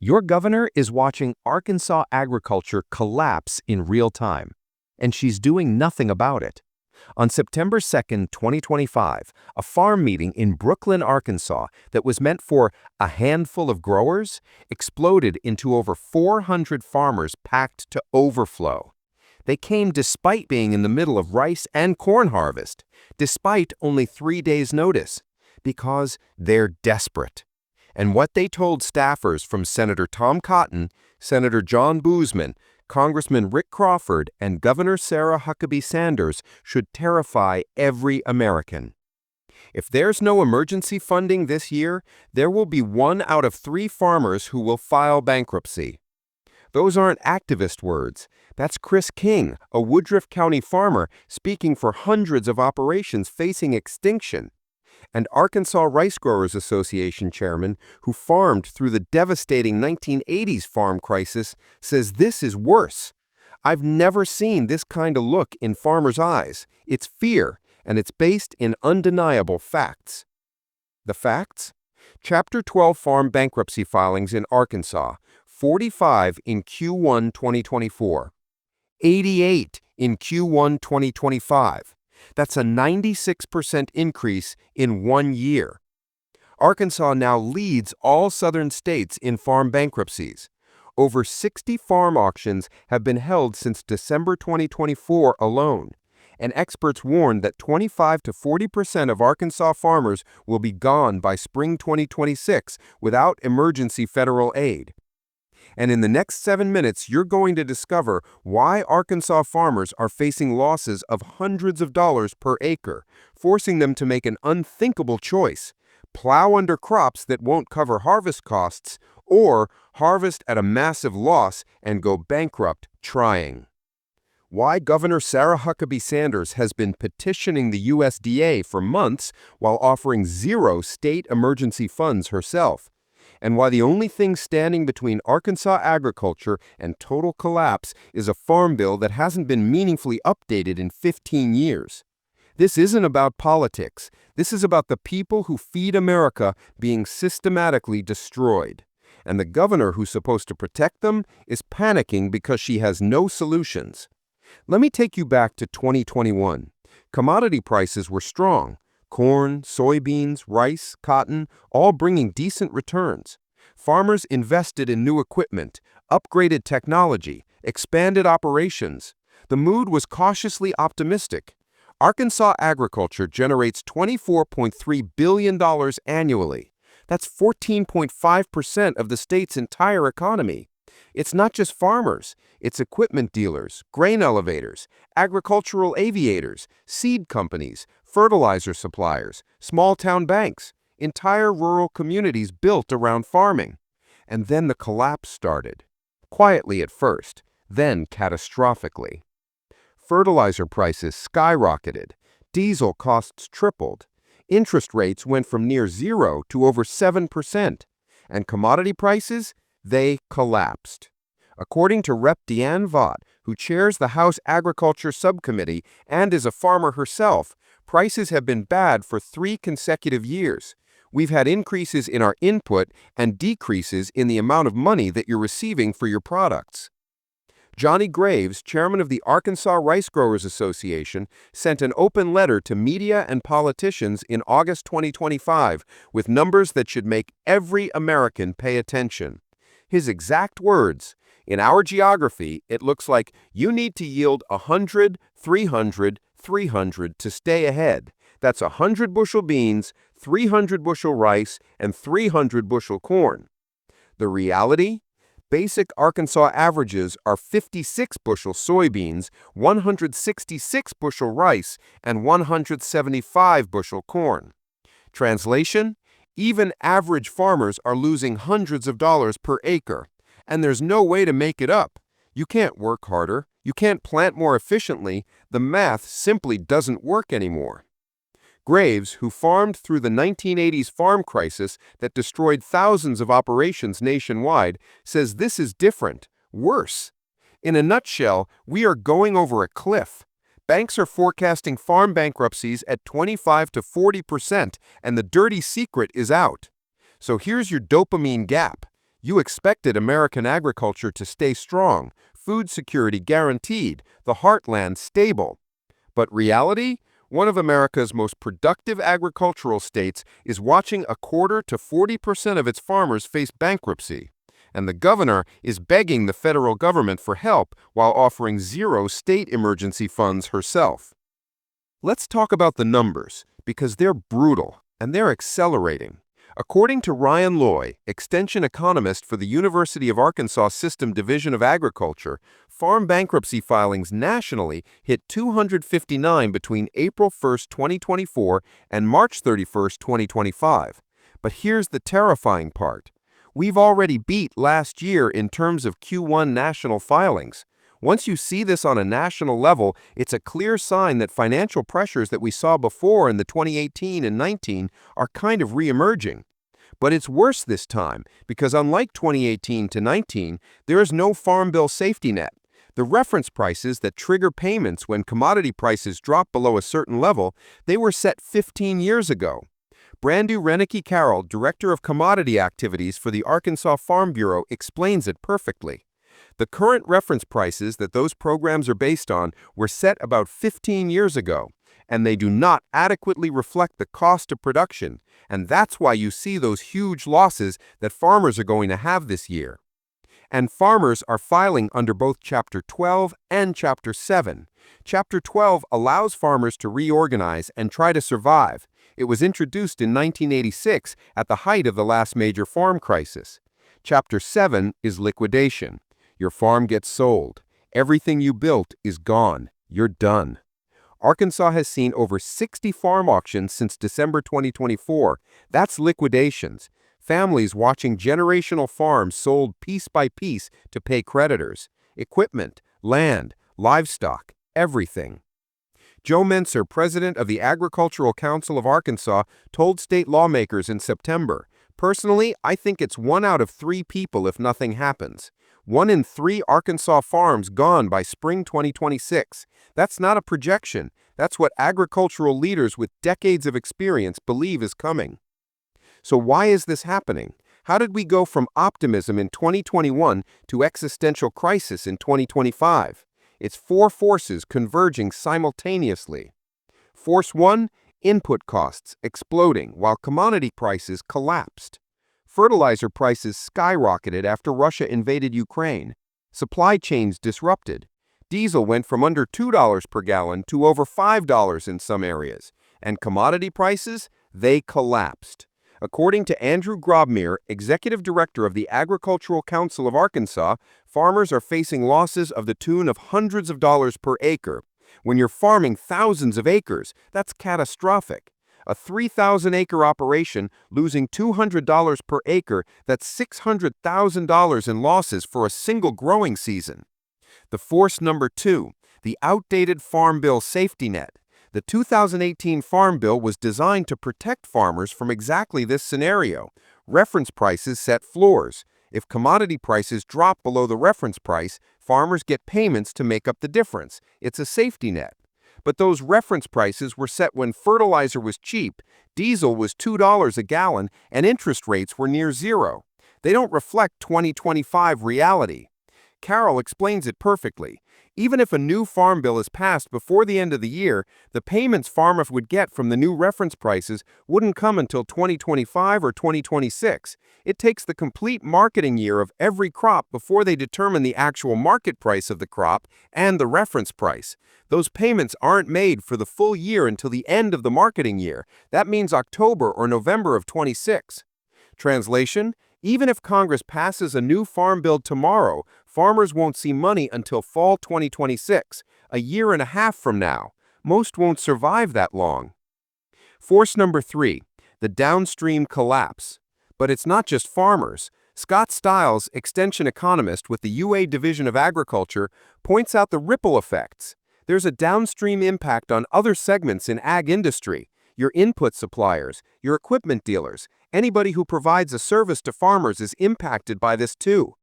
Your governor is watching Arkansas agriculture collapse in real time, and she's doing nothing about it. On September 2nd, 2025, a farm meeting in Brooklyn, Arkansas, that was meant for a handful of growers exploded into over 400 farmers packed to overflow. They came despite being in the middle of rice and corn harvest, despite only 3 days' notice, because they're desperate. And what they told staffers from Senator Tom Cotton, Senator John Boozman, Congressman Rick Crawford, and Governor Sarah Huckabee Sanders should terrify every American. If there's no emergency funding this year, there will be 1 out of 3 farmers who will file bankruptcy. Those aren't activist words. That's Chris King, a Woodruff County farmer speaking for hundreds of operations facing extinction. And Arkansas Rice Growers Association chairman, who farmed through the devastating 1980s farm crisis, says this is worse. I've never seen this kind of look in farmers' eyes. It's fear, and it's based in undeniable facts. The facts? Chapter 12 farm bankruptcy filings in Arkansas, 45 in Q1 2024, 88 in Q1 2025. That's a 96% increase in 1 year. Arkansas now leads all southern states in farm bankruptcies. Over 60 farm auctions have been held since December 2024 alone, and experts warn that 25 to 40% of Arkansas farmers will be gone by spring 2026 without emergency federal aid. And in the next 7 minutes, you're going to discover why Arkansas farmers are facing losses of hundreds of dollars per acre, forcing them to make an unthinkable choice: plow under crops that won't cover harvest costs, or harvest at a massive loss and go bankrupt trying. Why Governor Sarah Huckabee Sanders has been petitioning the USDA for months while offering 0 state emergency funds herself. And why the only thing standing between Arkansas agriculture and total collapse is a farm bill that hasn't been meaningfully updated in 15 years. This isn't about politics. This is about the people who feed America being systematically destroyed. And the governor who's supposed to protect them is panicking because she has no solutions. Let me take you back to 2021. Commodity prices were strong. Corn, soybeans, rice, cotton, all bringing decent returns. Farmers invested in new equipment, upgraded technology, expanded operations. The mood was cautiously optimistic. Arkansas agriculture generates $24.3 billion annually. That's 14.5% of the state's entire economy. It's not just farmers. It's equipment dealers, grain elevators, agricultural aviators, seed companies, fertilizer suppliers, small-town banks, entire rural communities built around farming. And then the collapse started. Quietly at first, then catastrophically. Fertilizer prices skyrocketed. Diesel costs tripled. Interest rates went from near 0 to over 7%. And commodity prices? They collapsed. According to Rep. Deanne Vaught, who chairs the House Agriculture Subcommittee and is a farmer herself, prices have been bad for 3 consecutive years. We've had increases in our input and decreases in the amount of money that you're receiving for your products. Johnny Graves, chairman of the Arkansas Rice Growers Association, sent an open letter to media and politicians in August 2025 with numbers that should make every American pay attention. His exact words: "In our geography, it looks like you need to yield 100, 300, 300 to stay ahead. That's 100 bushel beans, 300 bushel rice, and 300 bushel corn." The reality? Basic Arkansas averages are 56 bushel soybeans, 166 bushel rice, and 175 bushel corn. Translation? Even average farmers are losing hundreds of dollars per acre, and there's no way to make it up. You can't work harder. You can't plant more efficiently. The math simply doesn't work anymore. Graves, who farmed through the 1980s farm crisis that destroyed thousands of operations nationwide, says this is different, worse. In a nutshell, we are going over a cliff. Banks are forecasting farm bankruptcies at 25 to 40%, and the dirty secret is out. So here's your dopamine gap. You expected American agriculture to stay strong, food security guaranteed, the heartland stable. But reality? One of America's most productive agricultural states is watching a quarter to 40% of its farmers face bankruptcy. And the governor is begging the federal government for help while offering zero state emergency funds herself. Let's talk about the numbers, because they're brutal, and they're accelerating. According to Ryan Loy, extension economist for the University of Arkansas System Division of Agriculture, farm bankruptcy filings nationally hit 259 between April 1, 2024 and March 31, 2025. But here's the terrifying part. We've already beat last year in terms of Q1 national filings. Once you see this on a national level, it's a clear sign that financial pressures that we saw before in the 2018 and 19 are kind of re-emerging. But it's worse this time because unlike 2018 to 19, there is no Farm Bill safety net. The reference prices that trigger payments when commodity prices drop below a certain level, they were set 15 years ago. Brandu Renicky-Carroll, Director of Commodity Activities for the Arkansas Farm Bureau, explains it perfectly. The current reference prices that those programs are based on were set about 15 years ago, and they do not adequately reflect the cost of production, and that's why you see those huge losses that farmers are going to have this year. And farmers are filing under both Chapter 12 and Chapter 7. Chapter 12 allows farmers to reorganize and try to survive. It was introduced in 1986 at the height of the last major farm crisis. Chapter 7 is liquidation. Your farm gets sold. Everything you built is gone. You're done. Arkansas has seen over 60 farm auctions since December 2024. That's liquidations. Families watching generational farms sold piece by piece to pay creditors. Equipment, land, livestock, everything. Joe Menser, president of the Agricultural Council of Arkansas, told state lawmakers in September, "Personally, I think it's 1 out of 3 people if nothing happens. 1 in 3 Arkansas farms gone by spring 2026. That's not a projection. That's what agricultural leaders with decades of experience believe is coming." So why is this happening? How did we go from optimism in 2021 to existential crisis in 2025? It's 4 forces converging simultaneously. Force 1, input costs exploding while commodity prices collapsed. Fertilizer prices skyrocketed after Russia invaded Ukraine. Supply chains disrupted. Diesel went from under $2 per gallon to over $5 in some areas. And commodity prices, they collapsed. According to Andrew Grobmere, executive director of the Agricultural Council of Arkansas, farmers are facing losses of the tune of hundreds of dollars per acre. When you're farming thousands of acres, that's catastrophic. A 3,000-acre operation losing $200 per acre, that's $600,000 in losses for a single growing season. The force number 2, the outdated Farm Bill safety net. The 2018 Farm Bill was designed to protect farmers from exactly this scenario. Reference prices set floors. If commodity prices drop below the reference price, farmers get payments to make up the difference. It's a safety net. But those reference prices were set when fertilizer was cheap, diesel was $2 a gallon, and interest rates were near zero. They don't reflect 2025 reality. Carroll explains it perfectly. Even if a new farm bill is passed before the end of the year, the payments farmers would get from the new reference prices wouldn't come until 2025 or 2026. It takes the complete marketing year of every crop before they determine the actual market price of the crop and the reference price. Those payments aren't made for the full year until the end of the marketing year. That means October or November of 26. Translation: even if Congress passes a new farm bill tomorrow, farmers won't see money until fall 2026, a year and a half from now. Most won't survive that long. Force number 3, the downstream collapse. But it's not just farmers. Scott Stiles, extension economist with the UA Division of Agriculture, points out the ripple effects. There's a downstream impact on other segments in ag industry. Your input suppliers, your equipment dealers, anybody who provides a service to farmers is impacted by this too.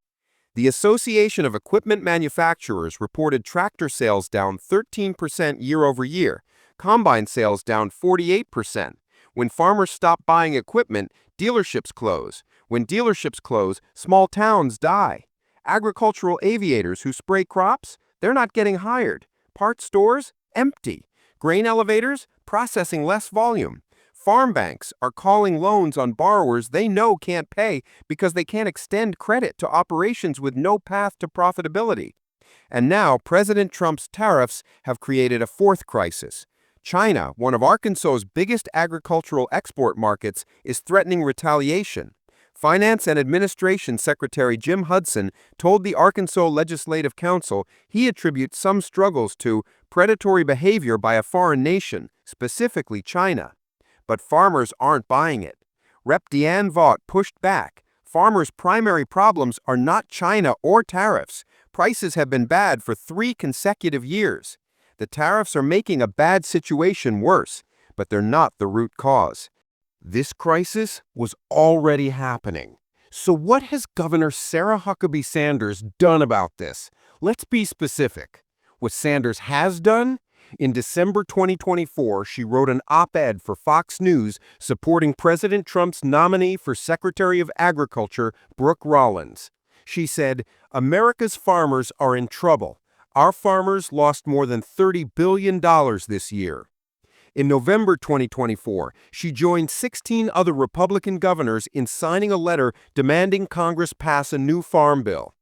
The Association of Equipment Manufacturers reported tractor sales down 13% year over year, combine sales down 48%. When farmers stop buying equipment, dealerships close. When dealerships close, small towns die. Agricultural aviators who spray crops, they're not getting hired. Parts stores, empty. Grain elevators, processing less volume. Farm banks are calling loans on borrowers they know can't pay because they can't extend credit to operations with no path to profitability. And now, President Trump's tariffs have created a fourth crisis. China, one of Arkansas's biggest agricultural export markets, is threatening retaliation. Finance and Administration Secretary Jim Hudson told the Arkansas Legislative Council he attributes some struggles to predatory behavior by a foreign nation, specifically China. But farmers aren't buying it. Rep. Deanne Vaught pushed back. Farmers' primary problems are not China or tariffs. Prices have been bad for 3 consecutive years. The tariffs are making a bad situation worse, but they're not the root cause. This crisis was already happening. So what has Governor Sarah Huckabee Sanders done about this? Let's be specific. What Sanders has done? In December 2024, she wrote an op-ed for Fox News supporting President Trump's nominee for Secretary of Agriculture, Brooke Rollins. She said, "America's farmers are in trouble. Our farmers lost more than $30 billion this year." In November 2024, she joined 16 other Republican governors in signing a letter demanding Congress pass a new farm bill.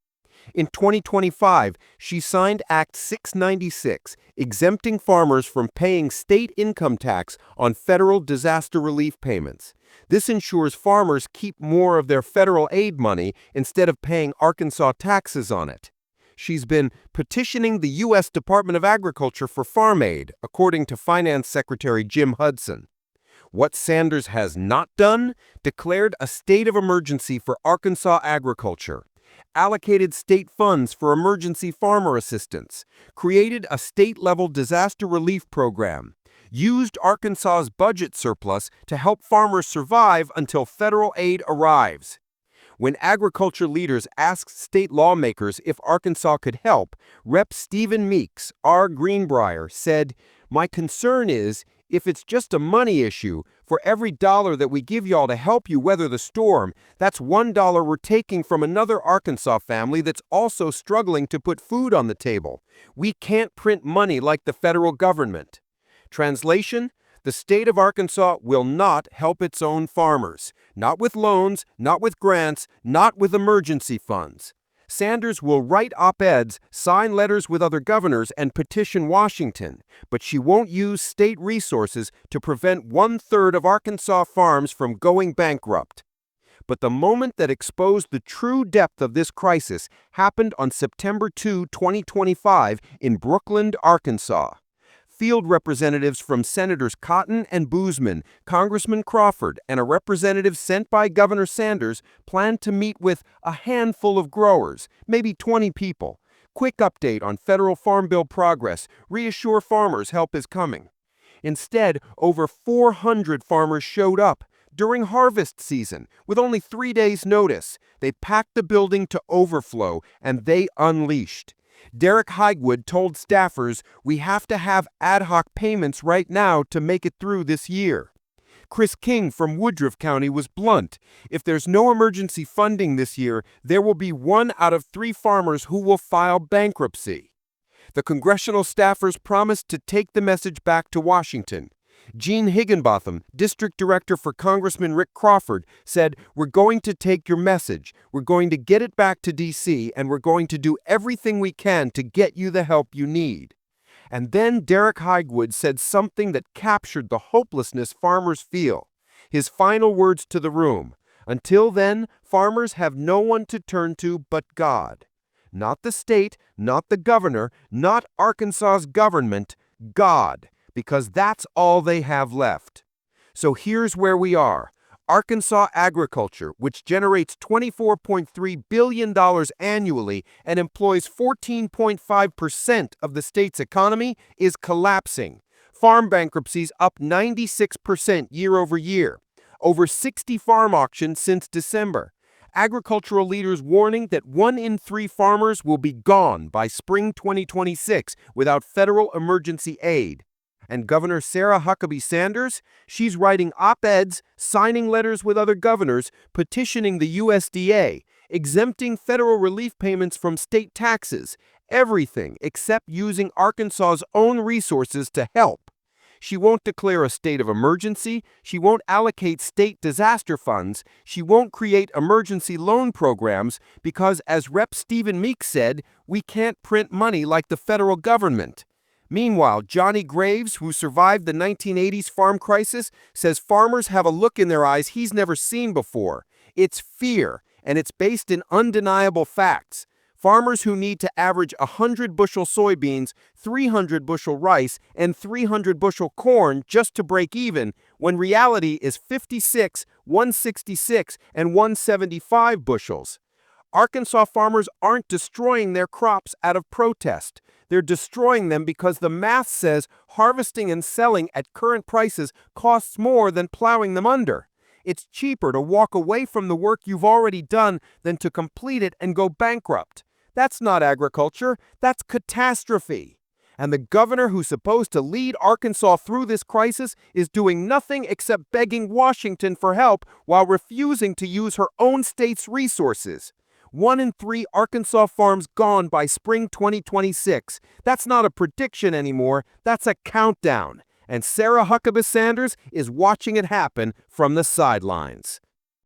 In 2025, she signed Act 696, exempting farmers from paying state income tax on federal disaster relief payments. This ensures farmers keep more of their federal aid money instead of paying Arkansas taxes on it. She's been petitioning the U.S. Department of Agriculture for farm aid, according to Finance Secretary Jim Hudson. What Sanders has not done? Declared a state of emergency for Arkansas agriculture, allocated state funds for emergency farmer assistance, created a state-level disaster relief program, used Arkansas's budget surplus to help farmers survive until federal aid arrives. When agriculture leaders asked state lawmakers if Arkansas could help, Rep. Stephen Meeks, R. Greenbrier, said, "My concern is, if it's just a money issue, for every dollar that we give y'all to help you weather the storm, that's $1 we're taking from another Arkansas family that's also struggling to put food on the table. We can't print money like the federal government." Translation: the state of Arkansas will not help its own farmers. Not with loans, not with grants, not with emergency funds. Sanders will write op-eds, sign letters with other governors, and petition Washington, but she won't use state resources to prevent 1/3 of Arkansas farms from going bankrupt. But the moment that exposed the true depth of this crisis happened on September 2, 2025, in Brookland, Arkansas. Field representatives from Senators Cotton and Boozman, Congressman Crawford, and a representative sent by Governor Sanders planned to meet with a handful of growers, maybe 20 people. Quick update on federal farm bill progress, reassure farmers help is coming. Instead, over 400 farmers showed up during harvest season with only 3 days' notice. They packed the building to overflow, and they unleashed. Derek Highwood told staffers, "We have to have ad hoc payments right now to make it through this year." Chris King from Woodruff County was blunt. "If there's no emergency funding this year, there will be 1 out of 3 farmers who will file bankruptcy." The congressional staffers promised to take the message back to Washington. Gene Higginbotham, district director for Congressman Rick Crawford, said, "We're going to take your message, we're going to get it back to D.C., and we're going to do everything we can to get you the help you need." And then Derek Highwood said something that captured the hopelessness farmers feel. His final words to the room: "Until then, farmers have no one to turn to but God. Not the state, not the governor, not Arkansas's government, God. Because that's all they have left." So here's where we are. Arkansas agriculture, which generates $24.3 billion annually and employs 14.5% of the state's economy, is collapsing. Farm bankruptcies up 96% year over year. Over 60 farm auctions since December. Agricultural leaders warning that 1 in 3 farmers will be gone by spring 2026 without federal emergency aid. And Governor Sarah Huckabee Sanders, she's writing op-eds, signing letters with other governors, petitioning the USDA, exempting federal relief payments from state taxes, everything except using Arkansas's own resources to help. She won't declare a state of emergency, she won't allocate state disaster funds, she won't create emergency loan programs because, as Rep. Stephen Meeks said, we can't print money like the federal government. Meanwhile, Johnny Graves, who survived the 1980s farm crisis, says farmers have a look in their eyes he's never seen before. It's fear, and it's based in undeniable facts. Farmers who need to average 100 bushel soybeans, 300 bushel rice, and 300 bushel corn just to break even, when reality is 56, 166, and 175 bushels. Arkansas farmers aren't destroying their crops out of protest. They're destroying them because the math says harvesting and selling at current prices costs more than plowing them under. It's cheaper to walk away from the work you've already done than to complete it and go bankrupt. That's not agriculture, that's catastrophe. And the governor who's supposed to lead Arkansas through this crisis is doing nothing except begging Washington for help while refusing to use her own state's resources. 1 in 3 Arkansas farms gone by spring 2026. That's not a prediction anymore, that's a countdown. And Sarah Huckabee Sanders is watching it happen from the sidelines.